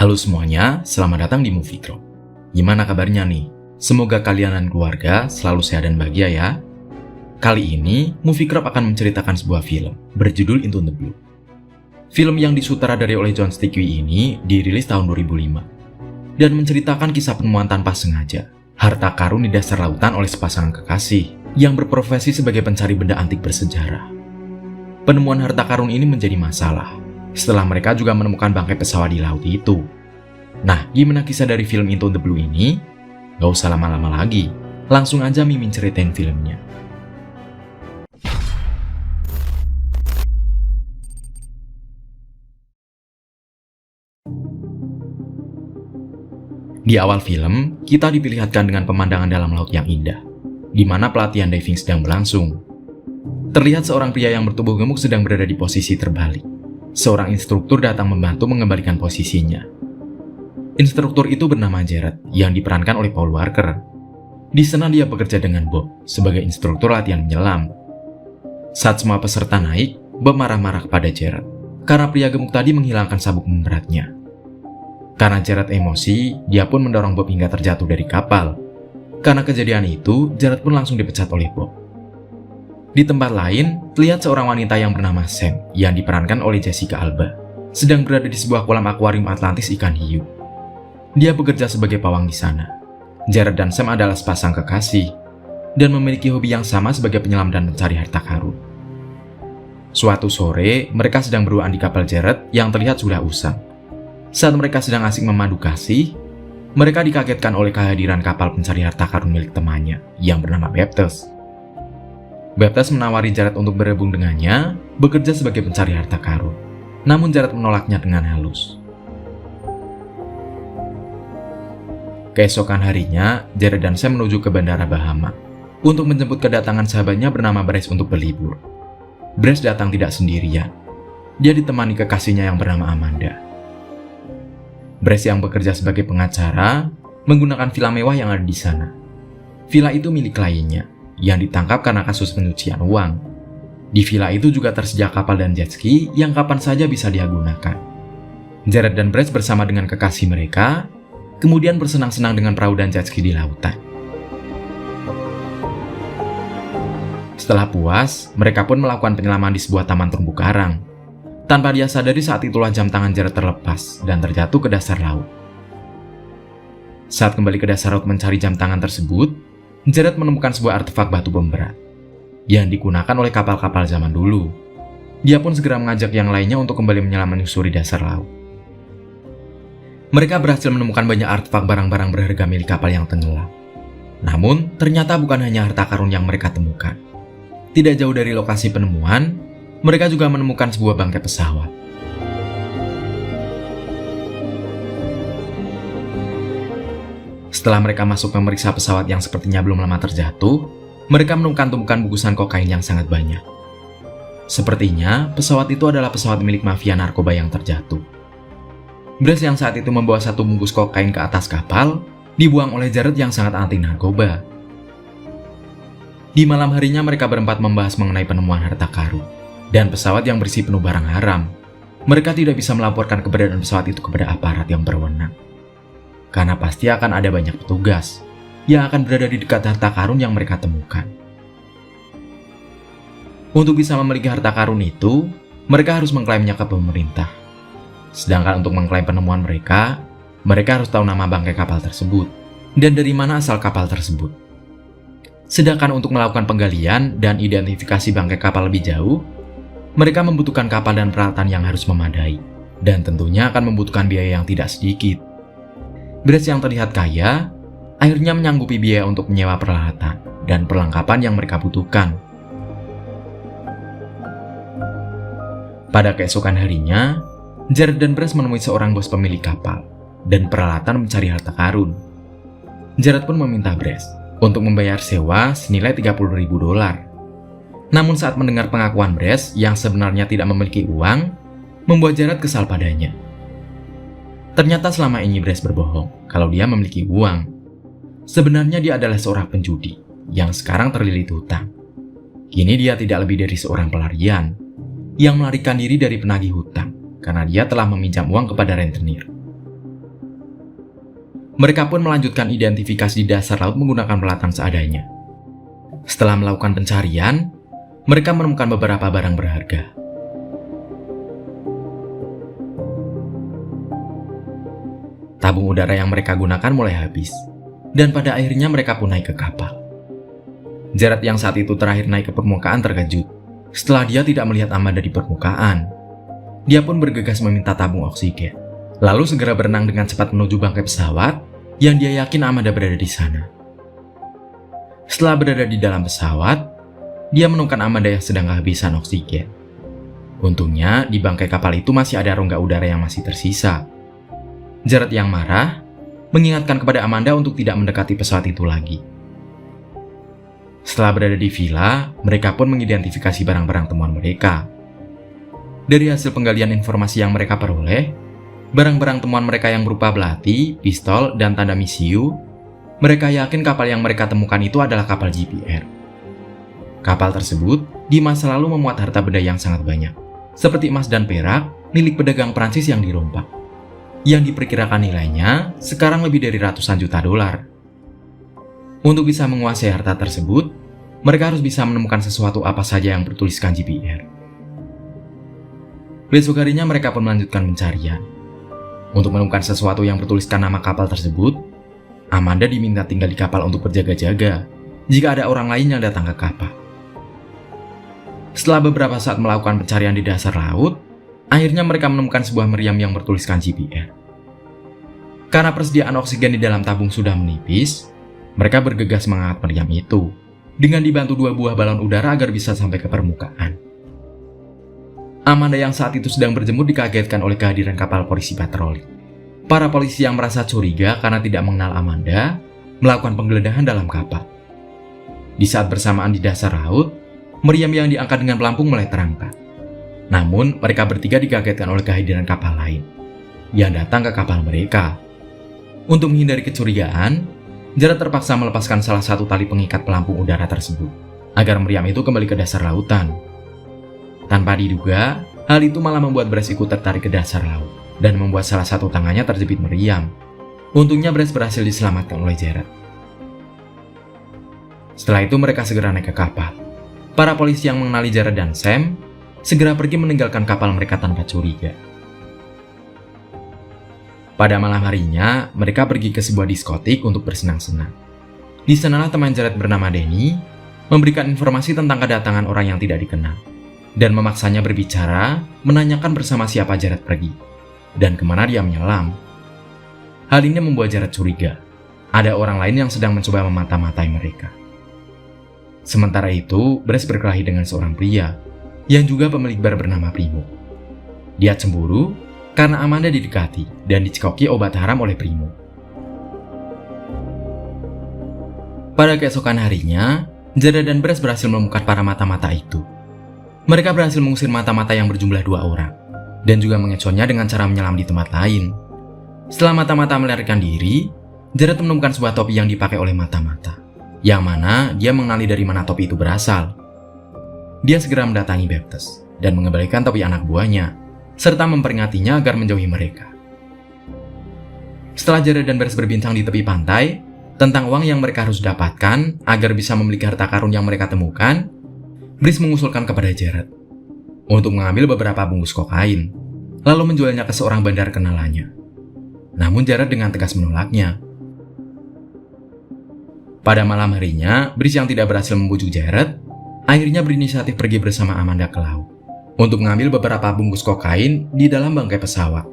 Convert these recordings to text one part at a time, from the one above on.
Halo semuanya, selamat datang di Movie Drop. Gimana kabarnya nih? Semoga kalian dan keluarga selalu sehat dan bahagia ya. Kali ini, Movie Drop akan menceritakan sebuah film berjudul Into the Blue. Film yang disutradarai oleh John Stickey ini dirilis tahun 2005 dan menceritakan kisah penemuan tanpa sengaja harta karun di dasar lautan oleh sepasang kekasih yang berprofesi sebagai pencari benda antik bersejarah. Penemuan harta karun ini menjadi masalah setelah mereka juga menemukan bangkai pesawat di laut itu. Nah, gimana kisah dari film Into the Blue ini? Gak usah lama-lama lagi, langsung aja Mimin ceritain filmnya. Di awal film, kita diperlihatkan dengan pemandangan dalam laut yang indah, di mana pelatihan diving sedang berlangsung. Terlihat seorang pria yang bertubuh gemuk sedang berada di posisi terbalik. Seorang instruktur datang membantu mengembalikan posisinya. Instruktur itu bernama Jared, yang diperankan oleh Paul Walker. Di sana dia bekerja dengan Bob sebagai instruktur latihan menyelam. Saat semua peserta naik, Bob marah-marah kepada Jared karena pria gemuk tadi menghilangkan sabuk memberatnya. Karena Jared emosi, dia pun mendorong Bob hingga terjatuh dari kapal. Karena kejadian itu, Jared pun langsung dipecat oleh Bob. Di tempat lain, terlihat seorang wanita yang bernama Sam yang diperankan oleh Jessica Alba sedang berada di sebuah kolam akuarium Atlantis ikan hiu. Dia bekerja sebagai pawang di sana. Jared dan Sam adalah sepasang kekasih dan memiliki hobi yang sama sebagai penyelam dan mencari harta karun. Suatu sore, mereka sedang berduaan di kapal Jared yang terlihat sudah usang. Saat mereka sedang asik memadu kasih, mereka dikagetkan oleh kehadiran kapal pencari harta karun milik temannya yang bernama Baptist. Baptist menawari Jared untuk bergabung dengannya, bekerja sebagai pencari harta karun. Namun Jared menolaknya dengan halus. Keesokan harinya, Jared dan Sam menuju ke Bandara Bahama untuk menjemput kedatangan sahabatnya bernama Bryce untuk berlibur. Bryce datang tidak sendirian. Dia ditemani kekasihnya yang bernama Amanda. Bryce yang bekerja sebagai pengacara menggunakan villa mewah yang ada di sana. Villa itu milik kliennya yang ditangkap karena kasus pencucian uang. Di villa itu juga tersedia kapal dan jet ski yang kapan saja bisa dia gunakan. Jared dan Bryce bersama dengan kekasih mereka, kemudian bersenang-senang dengan perahu dan jet ski di lautan. Setelah puas, mereka pun melakukan penyelaman di sebuah taman terumbu karang. Tanpa dia sadari saat itulah jam tangan Jared terlepas dan terjatuh ke dasar laut. Saat kembali ke dasar laut mencari jam tangan tersebut, Jared menemukan sebuah artefak batu pemberat yang digunakan oleh kapal-kapal zaman dulu. Dia pun segera mengajak yang lainnya untuk kembali menyelam menyusuri dasar laut. Mereka berhasil menemukan banyak artefak barang-barang berharga milik kapal yang tenggelam. Namun, ternyata bukan hanya harta karun yang mereka temukan. Tidak jauh dari lokasi penemuan, mereka juga menemukan sebuah bangkai pesawat. Setelah mereka masuk memeriksa pesawat yang sepertinya belum lama terjatuh, mereka menemukan tumpukan bungkusan kokain yang sangat banyak. Sepertinya, pesawat itu adalah pesawat milik mafia narkoba yang terjatuh. Bryce yang saat itu membawa satu bungkus kokain ke atas kapal, dibuang oleh Jared yang sangat anti narkoba. Di malam harinya mereka berempat membahas mengenai penemuan harta karun dan pesawat yang berisi penuh barang haram. Mereka tidak bisa melaporkan keberadaan pesawat itu kepada aparat yang berwenang, karena pasti akan ada banyak petugas yang akan berada di dekat harta karun yang mereka temukan. Untuk bisa memiliki harta karun itu, mereka harus mengklaimnya ke pemerintah. Sedangkan untuk mengklaim penemuan mereka harus tahu nama bangkai kapal tersebut dan dari mana asal kapal tersebut. Sedangkan untuk melakukan penggalian dan identifikasi bangkai kapal lebih jauh, mereka membutuhkan kapal dan peralatan yang harus memadai, dan tentunya akan membutuhkan biaya yang tidak sedikit. Bryce yang terlihat kaya, akhirnya menyanggupi biaya untuk menyewa peralatan dan perlengkapan yang mereka butuhkan. Pada keesokan harinya, Jared dan Bryce menemui seorang bos pemilik kapal dan peralatan mencari harta karun. Jared pun meminta Bryce untuk membayar sewa senilai $30.000. Namun saat mendengar pengakuan Bryce yang sebenarnya tidak memiliki uang, membuat Jared kesal padanya. Ternyata selama ini Bryce berbohong kalau dia memiliki uang. Sebenarnya dia adalah seorang penjudi yang sekarang terlilit hutang. Kini dia tidak lebih dari seorang pelarian yang melarikan diri dari penagih hutang karena dia telah meminjam uang kepada rentenir. Mereka pun melanjutkan identifikasi di dasar laut menggunakan peralatan seadanya. Setelah melakukan pencarian, mereka menemukan beberapa barang berharga. Tabung udara yang mereka gunakan mulai habis, dan pada akhirnya mereka pun naik ke kapal. Jared yang saat itu terakhir naik ke permukaan terkejut setelah dia tidak melihat Amanda di permukaan. Dia pun bergegas meminta tabung oksigen, lalu segera berenang dengan cepat menuju bangkai pesawat yang dia yakin Amanda berada di sana. Setelah berada di dalam pesawat, dia menemukan Amanda yang sedang kehabisan oksigen. Untungnya di bangkai kapal itu masih ada rongga udara yang masih tersisa. Jared yang marah mengingatkan kepada Amanda untuk tidak mendekati pesawat itu lagi. Setelah berada di villa, mereka pun mengidentifikasi barang-barang temuan mereka. Dari hasil penggalian informasi yang mereka peroleh, barang-barang temuan mereka yang berupa belati, pistol, dan tanda misiu, mereka yakin kapal yang mereka temukan itu adalah kapal GPR. Kapal tersebut di masa lalu memuat harta benda yang sangat banyak, seperti emas dan perak milik pedagang Prancis yang dirompak, yang diperkirakan nilainya sekarang lebih dari ratusan juta dolar. Untuk bisa menguasai harta tersebut, mereka harus bisa menemukan sesuatu apa saja yang bertuliskan GPR. Besok harinya mereka pun melanjutkan pencarian. Untuk menemukan sesuatu yang bertuliskan nama kapal tersebut, Amanda diminta tinggal di kapal untuk berjaga-jaga jika ada orang lain yang datang ke kapal. Setelah beberapa saat melakukan pencarian di dasar laut, akhirnya mereka menemukan sebuah meriam yang bertuliskan GPR. Karena persediaan oksigen di dalam tabung sudah menipis, mereka bergegas mengangkat meriam itu dengan dibantu 2 buah balon udara agar bisa sampai ke permukaan. Amanda yang saat itu sedang berjemur dikagetkan oleh kehadiran kapal polisi patroli. Para polisi yang merasa curiga karena tidak mengenal Amanda melakukan penggeledahan dalam kapal. Di saat bersamaan di dasar laut, meriam yang diangkat dengan pelampung mulai terangkat. Namun, mereka bertiga dikagetkan oleh kehadiran kapal lain yang datang ke kapal mereka. Untuk menghindari kecurigaan, Jared terpaksa melepaskan salah satu tali pengikat pelampung udara tersebut agar meriam itu kembali ke dasar lautan. Tanpa diduga, hal itu malah membuat Bryce ikut tertarik ke dasar laut dan membuat salah satu tangannya terjepit meriam. Untungnya Bryce berhasil diselamatkan oleh Jared. Setelah itu mereka segera naik ke kapal. Para polisi yang mengenali Jared dan Sam segera pergi meninggalkan kapal mereka tanpa curiga. Pada malam harinya, mereka pergi ke sebuah diskotik untuk bersenang-senang. Di sanalah teman Jared bernama Danny memberikan informasi tentang kedatangan orang yang tidak dikenal dan memaksanya berbicara, menanyakan bersama siapa Jared pergi dan kemana dia menyelam. Hal ini membuat Jared curiga. Ada orang lain yang sedang mencoba memata-matai mereka. Sementara itu, Bryce berkelahi dengan seorang pria yang juga pemilik bar bernama Primo. Dia cemburu karena Amanda didekati dan dicekoki obat haram oleh Primo. Pada keesokan harinya, Jared dan Bryce berhasil menemukan para mata-mata itu. Mereka berhasil mengusir mata-mata yang berjumlah 2 orang dan juga mengecohnya dengan cara menyelam di tempat lain. Setelah mata-mata melarikan diri, Jared menemukan sebuah topi yang dipakai oleh mata-mata, yang mana dia mengenali dari mana topi itu berasal. Dia segera mendatangi Baptist dan mengembalikan topi anak buahnya, serta memperingatinya agar menjauhi mereka. Setelah Jared dan Bryce berbincang di tepi pantai tentang uang yang mereka harus dapatkan agar bisa memiliki harta karun yang mereka temukan, Bryce mengusulkan kepada Jared untuk mengambil beberapa bungkus kokain, lalu menjualnya ke seorang bandar kenalannya. Namun Jared dengan tegas menolaknya. Pada malam harinya, Bryce yang tidak berhasil membujuk Jared akhirnya berinisiatif pergi bersama Amanda ke laut untuk mengambil beberapa bungkus kokain di dalam bangkai pesawat.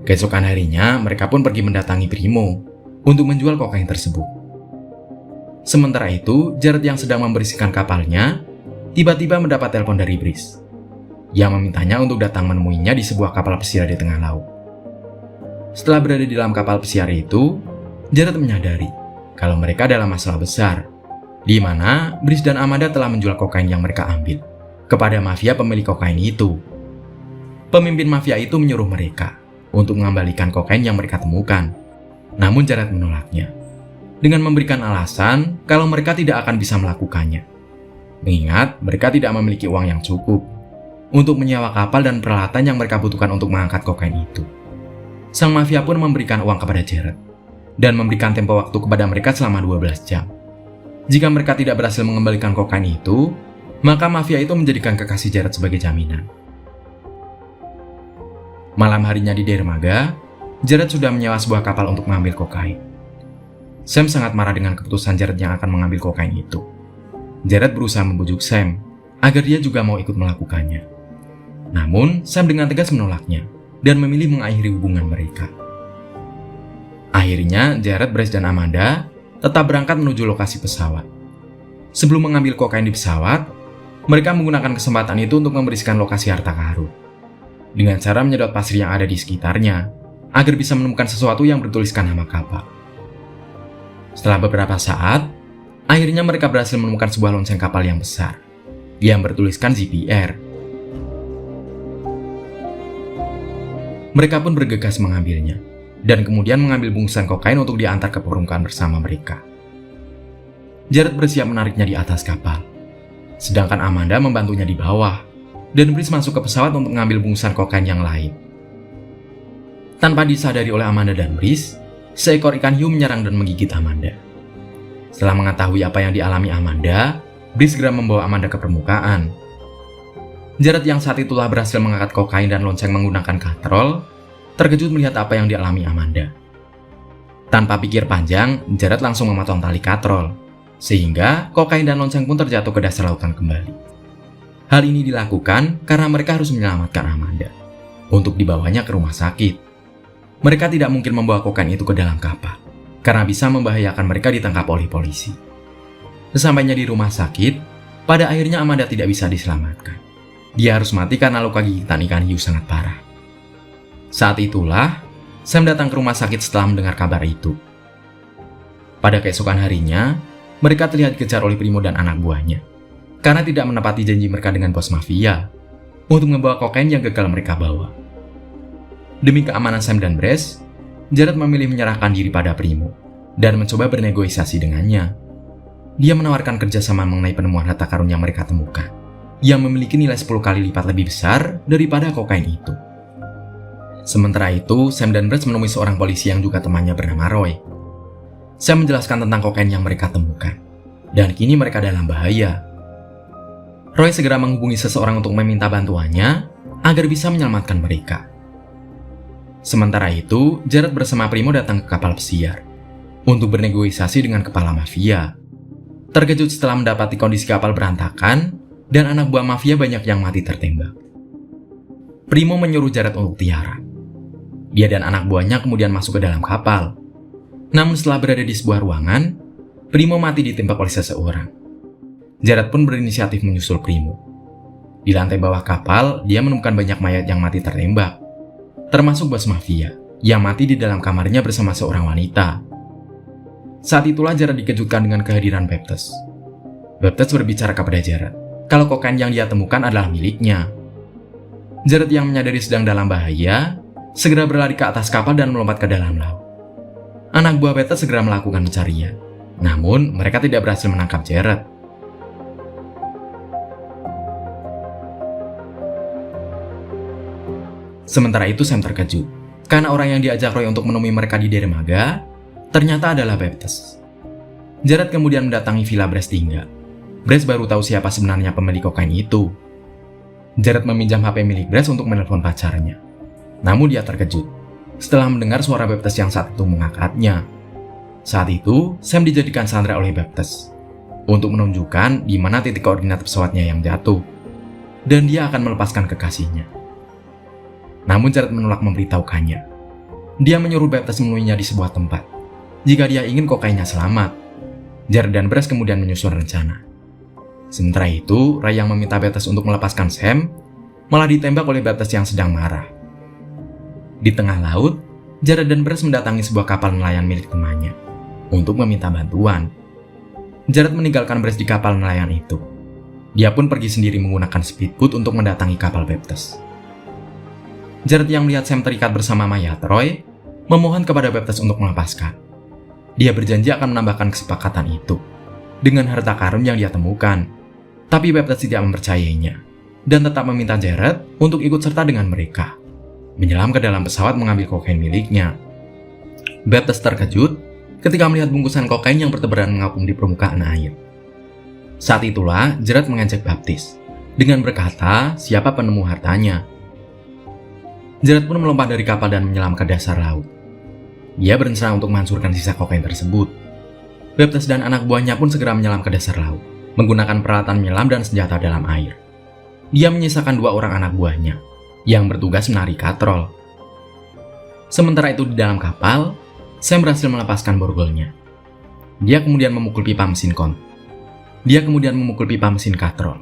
Keesokan harinya, mereka pun pergi mendatangi Primo untuk menjual kokain tersebut. Sementara itu, Jared yang sedang membersihkan kapalnya tiba-tiba mendapat telepon dari Bryce yang memintanya untuk datang menemuinya di sebuah kapal pesiar di tengah laut. Setelah berada di dalam kapal pesiar itu, Jared menyadari kalau mereka dalam masalah besar, di mana Bryce dan Amanda telah menjual kokain yang mereka ambil kepada mafia pemilik kokain itu. Pemimpin mafia itu menyuruh mereka untuk mengembalikan kokain yang mereka temukan, namun Jared menolaknya dengan memberikan alasan kalau mereka tidak akan bisa melakukannya, mengingat mereka tidak memiliki uang yang cukup untuk menyewa kapal dan peralatan yang mereka butuhkan untuk mengangkat kokain itu. Sang mafia pun memberikan uang kepada Jared dan memberikan tempo waktu kepada mereka selama 12 jam. Jika mereka tidak berhasil mengembalikan kokain itu, maka mafia itu menjadikan kekasih Jared sebagai jaminan. Malam harinya di dermaga, Jared sudah menyewa sebuah kapal untuk mengambil kokain. Sam sangat marah dengan keputusan Jared yang akan mengambil kokain itu. Jared berusaha membujuk Sam agar dia juga mau ikut melakukannya. Namun, Sam dengan tegas menolaknya dan memilih mengakhiri hubungan mereka. Akhirnya, Jared, Bryce, dan Amanda tetap berangkat menuju lokasi pesawat. Sebelum mengambil kokain di pesawat, mereka menggunakan kesempatan itu untuk membersihkan lokasi harta karun dengan cara menyedot pasir yang ada di sekitarnya agar bisa menemukan sesuatu yang bertuliskan nama kapal. Setelah beberapa saat, akhirnya mereka berhasil menemukan sebuah lonceng kapal yang besar yang bertuliskan ZPR. Mereka pun bergegas mengambilnya dan kemudian mengambil bungkusan kokain untuk diantar ke permukaan bersama mereka. Jared bersiap menariknya di atas kapal, sedangkan Amanda membantunya di bawah, dan Bryce masuk ke pesawat untuk mengambil bungkusan kokain yang lain. Tanpa disadari oleh Amanda dan Bryce, seekor ikan hiu menyerang dan menggigit Amanda. Setelah mengetahui apa yang dialami Amanda, Bryce segera membawa Amanda ke permukaan. Jared yang saat itulah berhasil mengangkat kokain dan lonceng menggunakan katrol, terkejut melihat apa yang dialami Amanda. Tanpa pikir panjang, Jared langsung memotong tali katrol, sehingga kokain dan lonceng pun terjatuh ke dasar lautan kembali. Hal ini dilakukan karena mereka harus menyelamatkan Amanda untuk dibawanya ke rumah sakit. Mereka tidak mungkin membawa kokain itu ke dalam kapal, karena bisa membahayakan mereka ditangkap oleh polisi. Sesampainya di rumah sakit, pada akhirnya Amanda tidak bisa diselamatkan. Dia harus mati karena luka gigitan ikan hiu sangat parah. Saat itulah, Sam datang ke rumah sakit setelah mendengar kabar itu. Pada keesokan harinya, mereka terlihat dikejar oleh Primo dan anak buahnya, karena tidak menepati janji mereka dengan bos mafia untuk membawa kokain yang gagal mereka bawa. Demi keamanan Sam dan Bryce, Jared memilih menyerahkan diri pada Primo dan mencoba bernegosiasi dengannya. Dia menawarkan kerjasama mengenai penemuan harta karun yang mereka temukan, yang memiliki nilai 10 kali lipat lebih besar daripada kokain itu. Sementara itu, Sam dan Bryce menemui seorang polisi yang juga temannya bernama Roy. Sam menjelaskan tentang kokain yang mereka temukan, dan kini mereka dalam bahaya. Roy segera menghubungi seseorang untuk meminta bantuannya agar bisa menyelamatkan mereka. Sementara itu, Jared bersama Primo datang ke kapal pesiar untuk bernegosiasi dengan kepala mafia. Terkejut setelah mendapati kondisi kapal berantakan dan anak buah mafia banyak yang mati tertembak. Primo menyuruh Jared untuk tiarap. Dia dan anak buahnya kemudian masuk ke dalam kapal. Namun setelah berada di sebuah ruangan, Primo mati ditembak oleh seseorang. Jared pun berinisiatif menyusul Primo. Di lantai bawah kapal, dia menemukan banyak mayat yang mati tertembak, termasuk bos mafia yang mati di dalam kamarnya bersama seorang wanita. Saat itulah Jared dikejutkan dengan kehadiran Baptist. Baptist berbicara kepada Jared kalau kokain yang dia temukan adalah miliknya. Jared yang menyadari sedang dalam bahaya, segera berlari ke atas kapal dan melompat ke dalam laut. Anak buah Baptist segera melakukan pencarian, namun mereka tidak berhasil menangkap Jared. Sementara itu Sam terkejut, karena orang yang diajak Roy untuk menemui mereka di dermaga, ternyata adalah Baptist. Jared kemudian mendatangi villa Bryce tinggal. Bryce baru tahu siapa sebenarnya pemilik kokain itu. Jared meminjam HP milik Bryce untuk menelpon pacarnya. Namun dia terkejut setelah mendengar suara Baptist yang saat itu mengangkatnya. Saat itu, Sam dijadikan sandera oleh Baptist untuk menunjukkan di mana titik koordinat pesawatnya yang jatuh, dan dia akan melepaskan kekasihnya. Namun Jared menolak memberitahukannya. Dia menyuruh Baptist menemuinya di sebuah tempat jika dia ingin kokainnya selamat. Jared dan Bryce kemudian menyusun rencana. Sementara itu, Ray yang meminta Baptist untuk melepaskan Sam malah ditembak oleh Baptist yang sedang marah. Di tengah laut, Jared dan Bryce mendatangi sebuah kapal nelayan milik temannya untuk meminta bantuan. Jared meninggalkan Bryce di kapal nelayan itu. Dia pun pergi sendiri menggunakan speedboat untuk mendatangi kapal Baptist. Jared yang melihat Sam terikat bersama mayat Roy, memohon kepada Baptist untuk melepaskan. Dia berjanji akan menambahkan kesepakatan itu dengan harta karun yang dia temukan. Tapi Baptist tidak mempercayainya dan tetap meminta Jared untuk ikut serta dengan mereka. menyelam ke dalam pesawat mengambil kokain miliknya. Baptist terkejut ketika melihat bungkusan kokain yang bertebaran mengapung di permukaan air. Saat itulah Gerard mengejek Baptist dengan berkata siapa penemu hartanya. Gerard pun melompat dari kapal dan menyelam ke dasar laut. Dia berencana untuk menghancurkan sisa kokain tersebut. Baptist dan anak buahnya pun segera menyelam ke dasar laut, menggunakan peralatan menyelam dan senjata dalam air. Dia menyisakan 2 orang anak buahnya, yang bertugas menarik katrol. Sementara itu di dalam kapal, Sam berhasil melepaskan borgolnya. Dia kemudian memukul pipa mesin katrol,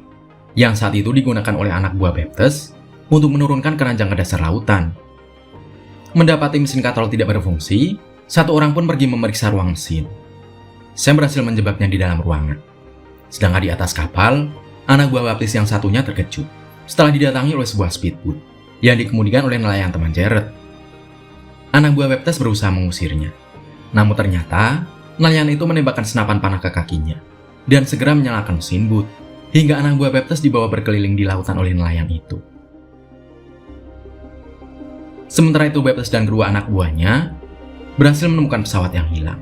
yang saat itu digunakan oleh anak buah Baptist untuk menurunkan keranjang ke dasar lautan. Mendapati mesin katrol tidak berfungsi, 1 orang pun pergi memeriksa ruang mesin. Sam berhasil menjebaknya di dalam ruangan. Sedangkan di atas kapal, anak buah Baptist yang satunya terkejut setelah didatangi oleh sebuah speedboat yang dikemudikan oleh nelayan teman Gerard. Anak buah Baptist berusaha mengusirnya. Namun ternyata, nelayan itu menembakkan senapan panah ke kakinya dan segera menyalakan mesin boot, hingga anak buah Baptist dibawa berkeliling di lautan oleh nelayan itu. Sementara itu Baptist dan kedua anak buahnya berhasil menemukan pesawat yang hilang.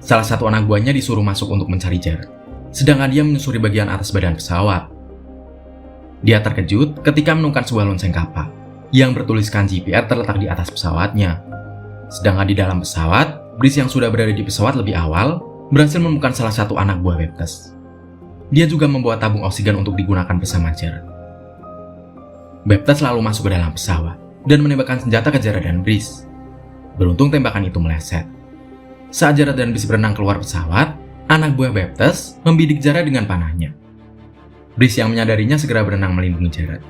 Salah satu anak buahnya disuruh masuk untuk mencari Gerard, sedangkan dia menyusuri bagian atas badan pesawat. Dia terkejut ketika menemukan sebuah lonceng kapal yang bertuliskan GPR terletak di atas pesawatnya. Sedangkan di dalam pesawat, Brice yang sudah berada di pesawat lebih awal berhasil menemukan salah satu anak buah Baptist. Dia juga membawa tabung oksigen untuk digunakan bersama Gerard. Baptist lalu masuk ke dalam pesawat dan menembakkan senjata ke Gerard dan Brice. Beruntung tembakan itu meleset. Saat Gerard dan Brice berenang keluar pesawat, anak buah Baptist membidik Gerard dengan panahnya. Brice yang menyadarinya segera berenang melindungi Gerard,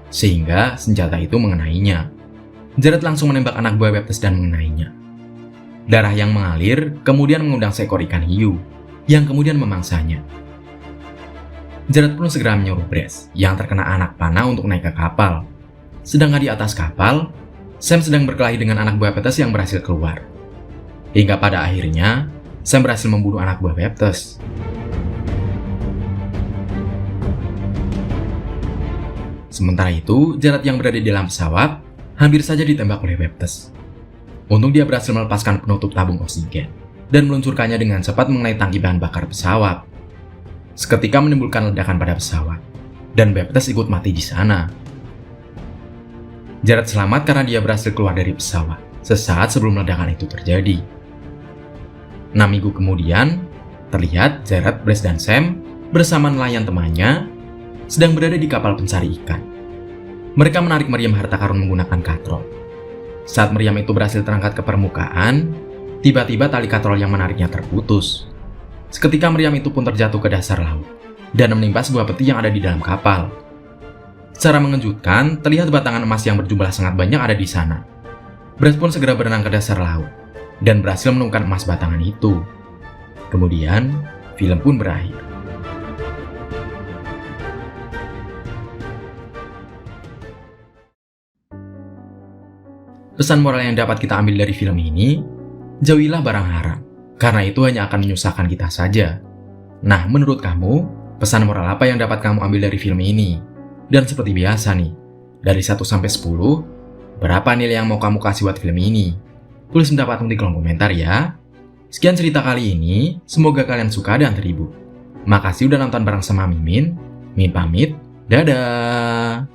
sehingga senjata itu mengenainya. Gerard langsung menembak anak buah Baptist dan mengenainya. Darah yang mengalir kemudian mengundang seekor ikan hiu, yang kemudian memangsanya. Gerard pun segera menyuruh Brice yang terkena anak panah untuk naik ke kapal. Sedangkan di atas kapal, Sam sedang berkelahi dengan anak buah Baptist yang berhasil keluar. Hingga pada akhirnya, Sam berhasil membunuh anak buah Baptist. Sementara itu, Gerard yang berada di dalam pesawat hampir saja ditembak oleh Baptist. Untung dia berhasil melepaskan penutup tabung oksigen dan meluncurkannya dengan cepat mengenai tangki bahan bakar pesawat. Seketika menimbulkan ledakan pada pesawat, dan Baptist ikut mati di sana. Gerard selamat karena dia berhasil keluar dari pesawat sesaat sebelum ledakan itu terjadi. 6 minggu kemudian, terlihat Gerard, Brice, dan Sam bersama nelayan temannya sedang berada di kapal pencari ikan. Mereka menarik meriam harta karun menggunakan katrol. Saat meriam itu berhasil terangkat ke permukaan, tiba-tiba tali katrol yang menariknya terputus. Seketika meriam itu pun terjatuh ke dasar laut dan menimpa sebuah peti yang ada di dalam kapal. Secara mengejutkan, terlihat batangan emas yang berjumlah sangat banyak ada di sana. Brice pun segera berenang ke dasar laut dan berhasil menemukan emas batangan itu. Kemudian, film pun berakhir. Pesan moral yang dapat kita ambil dari film ini, jauhilah barang haram, karena itu hanya akan menyusahkan kita saja. Nah, menurut kamu, pesan moral apa yang dapat kamu ambil dari film ini? Dan seperti biasa nih, dari 1 sampai 10, berapa nilai yang mau kamu kasih buat film ini? Tulis pendapatmu di kolom komentar ya. Sekian cerita kali ini, semoga kalian suka dan terhibur. Makasih udah nonton bareng sama Mimin. Min pamit, dadah!